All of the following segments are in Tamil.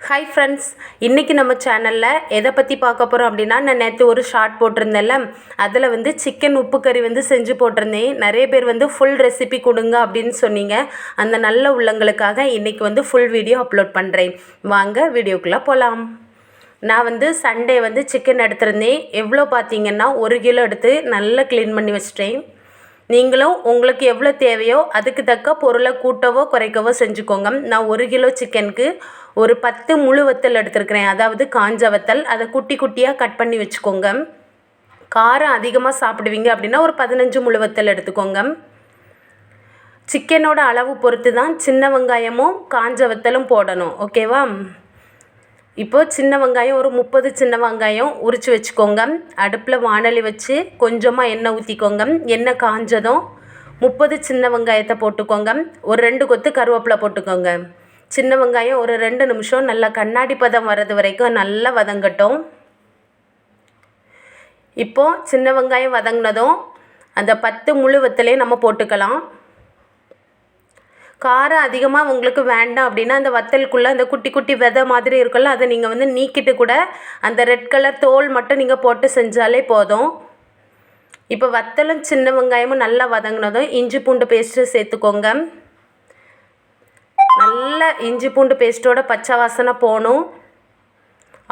ஹாய் ஃப்ரெண்ட்ஸ், இன்றைக்கி நம்ம சேனலில் எதை பற்றி பார்க்க போகிறோம் அப்படின்னா, நான் நேற்று ஒரு ஷார்ட் போட்டிருந்தேன்ல, அதில் சிக்கன் உப்பு கறி செஞ்சு போட்டிருந்தேன். நிறைய பேர் ஃபுல் ரெசிபி கொடுங்க அப்படின்னு சொன்னீங்க. அந்த நல்ல உள்ளங்களுக்காக இன்றைக்கி ஃபுல் வீடியோ அப்லோட் பண்ணுறேன். வாங்க வீடியோக்குள்ளே போகலாம். நான் சண்டே சிக்கன் எடுத்திருந்தேன். எவ்வளோ பார்த்தீங்கன்னா 1 கிலோ எடுத்து நல்லா க்ளீன் பண்ணி வச்சிட்டேன். நீங்களும் உங்களுக்கு எவ்வளோ தேவையோ அதுக்கு தக்க பொருளை கூட்டவோ குறைக்கவோ செஞ்சுக்கோங்க. நான் 1 கிலோ சிக்கனுக்கு ஒரு 10 முழு வத்தல் எடுத்துருக்கிறேன். அதாவது காஞ்ச வத்தல். அதை குட்டி குட்டியாக கட் பண்ணி வச்சுக்கோங்க. காரம் அதிகமாக சாப்பிடுவீங்க அப்படின்னா ஒரு 15 முழு வத்தல் எடுத்துக்கோங்க. சிக்கனோட அளவு பொறுத்து தான் சின்ன வெங்காயமும் காஞ்ச வத்தலும் போடணும். ஓகேவா? இப்போது சின்ன வெங்காயம் ஒரு 30 சின்ன வெங்காயம் உரித்து வச்சுக்கோங்க. அடுப்பில் வாணலி வச்சு கொஞ்சமாக எண்ணெய் ஊற்றிக்கோங்க. எண்ணெய் காஞ்சதும் 30 சின்ன வெங்காயத்தை போட்டுக்கோங்க. ஒரு 2 கொத்து கருவேப்பிலை போட்டுக்கோங்க. சின்ன வெங்காயம் ஒரு 2 நிமிஷம் நல்லா கண்ணாடி பதம் வர்றது வரைக்கும் நல்லா வதங்கட்டும். இப்போது சின்ன வெங்காயம் வதங்கினதும் அந்த 10 முழு வத்தலையும் நம்ம போட்டுக்கலாம். காரம் அதிகமாக உங்களுக்கு வேண்டாம் அப்படின்னா அந்த வத்தலுக்குள்ளே அந்த குட்டி குட்டி விதை மாதிரி இருக்குல்ல, அதை நீங்கள் நீக்கிட்டு கூட அந்த ரெட் கலர் தோல் மட்டும் நீங்கள் போட்டு செஞ்சாலே போதும். இப்போ வத்தலும் சின்ன வெங்காயமும் நல்லா வதங்கினதும் இஞ்சி பூண்டு பேஸ்ட்டு சேர்த்துக்கோங்க. நல்ல இஞ்சி பூண்டு பேஸ்ட்டோட பச்சை வாசனை போகணும்.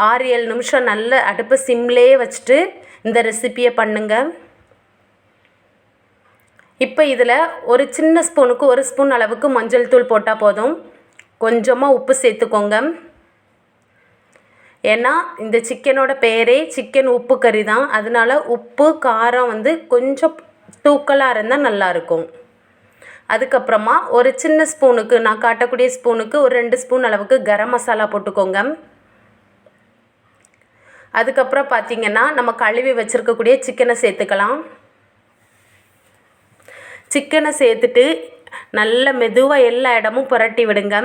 6-7 நிமிஷம் நல்ல அடுப்பு சிம்லேயே வச்சுட்டு இந்த ரெசிப்பியை பண்ணுங்கள். இப்போ இதில் ஒரு சின்ன ஸ்பூனுக்கு 1 ஸ்பூன் அளவுக்கு மஞ்சள் தூள் போட்டால் போதும். கொஞ்சமாக உப்பு சேர்த்துக்கோங்க. ஏன்னா இந்த சிக்கனோட பேரே சிக்கன் உப்பு கறி தான். அதனால் உப்பு காரம் கொஞ்சம் தூக்கலாக இருந்தால் நல்லாயிருக்கும். அதுக்கப்புறமா ஒரு சின்ன ஸ்பூனுக்கு, நான் காட்டக்கூடிய ஸ்பூனுக்கு ஒரு 2 ஸ்பூன் அளவுக்கு கரம் மசாலா போட்டுக்கோங்க. அதுக்கப்புறம் பார்த்திங்கன்னா நம்ம கழுவி வச்சுருக்கக்கூடிய சிக்கனை சேர்த்துக்கலாம். சிக்கனை சேர்த்துட்டு நல்ல மெதுவாக எல்லா இடமும் புரட்டி விடுங்க.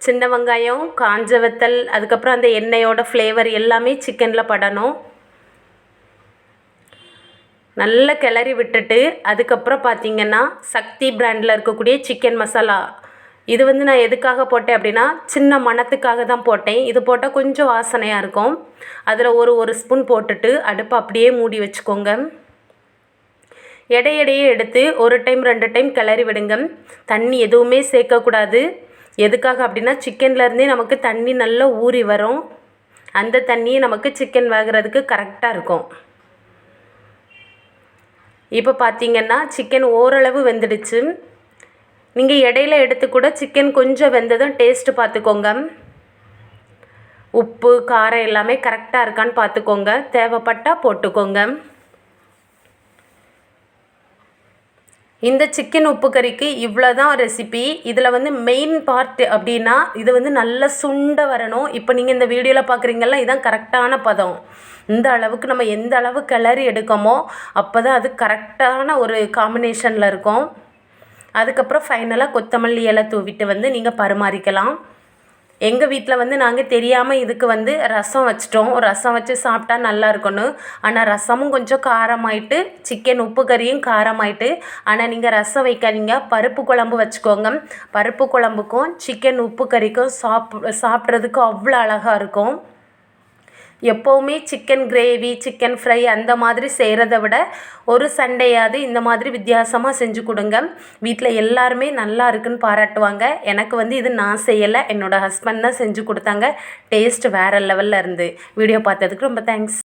சின்ன வெங்காயம், காஞ்ச வத்தல், அதுக்கப்புறம் அந்த எண்ணெயோட ஃப்ளேவர் எல்லாமே சிக்கனில் படணும். நல்லா கிளறி விட்டுட்டு அதுக்கப்புறம் பார்த்திங்கன்னா சக்தி பிராண்டில் இருக்கக்கூடிய சிக்கன் மசாலா, இது நான் எதுக்காக போட்டேன் அப்படின்னா சின்ன மணத்துக்காக தான் போட்டேன். இது போட்டால் கொஞ்சம் வாசனையாக இருக்கும். அதில் ஒரு ஸ்பூன் போட்டுட்டு அடுப்பை அப்படியே மூடி வச்சுக்கோங்க. எடையே எடுத்து 1 டைம் 2 டைம் கிளறி விடுங்க. தண்ணி எதுவுமே சேர்க்கக்கூடாது. எதுக்காக அப்படின்னா சிக்கன்லேருந்தே நமக்கு தண்ணி நல்லா ஊறி வரும். அந்த தண்ணியை நமக்கு சிக்கன் வேகிறதுக்கு கரெக்டாக இருக்கும். இப்போ பார்த்திங்கன்னா சிக்கன் ஓரளவு வெந்துடுச்சு. நீங்கள் இடையில எடுத்து கூட சிக்கன் கொஞ்சம் வெந்ததும் டேஸ்ட்டு பார்த்துக்கோங்க. உப்பு காரம் எல்லாமே கரெக்டாக இருக்கான்னு பார்த்துக்கோங்க. தேவைப்பட்டால் போட்டுக்கோங்க. இந்த சிக்கன் உப்பு கறிக்கு இவ்வளோ தான் ரெசிபி. இதில் மெயின் பார்ட் அப்படின்னா இது நல்லா சுண்ட வரணும். இப்போ நீங்கள் இந்த வீடியோவில் பார்க்குறீங்களா, இதுதான் கரெக்டான பதம். இந்த அளவுக்கு நம்ம எந்த அளவு கிளறி எடுக்கமோ அப்போ தான் அது கரெக்டான ஒரு காம்பினேஷனில் இருக்கும். அதுக்கப்புறம் ஃபைனலாக கொத்தமல்லி இலை தூவிட்டு நீங்கள் பரிமாறிக்கலாம். எங்கள் வீட்டில் நாங்கள் தெரியாமல் இதுக்கு ரசம் வச்சிட்டோம். ரசம் வச்சு சாப்பிட்டா நல்லா இருக்கும்னு. ஆனால் ரசமும் கொஞ்சம் காரமாயிட்டு, சிக்கன் உப்பு கறியும் காரமாயிட்டு. ஆனால் நீங்கள் ரசம் வைக்காதீங்க, பருப்பு குழம்பு வச்சுக்கோங்க. பருப்பு குழம்புக்கும் சிக்கன் உப்பு கறிக்கும் சாப்பிட்றதுக்கு அவ்வளோ அழகாக இருக்கும். எப்போவுமே சிக்கன் கிரேவி, சிக்கன் ஃப்ரை அந்த மாதிரி செய்கிறத விட ஒரு சண்டேயாவது இந்த மாதிரி வித்தியாசமாக செஞ்சு கொடுங்க. வீட்டில் எல்லாருமே நல்லா இருக்குன்னு பாராட்டுவாங்க. எனக்கு இது நான் செய்யலை, என்னோடய ஹஸ்பண்ட் தான் செஞ்சு கொடுத்தாங்க. டேஸ்ட் வேறு லெவலில் இருந்து. வீடியோ பார்த்ததுக்கு ரொம்ப தேங்க்ஸ்.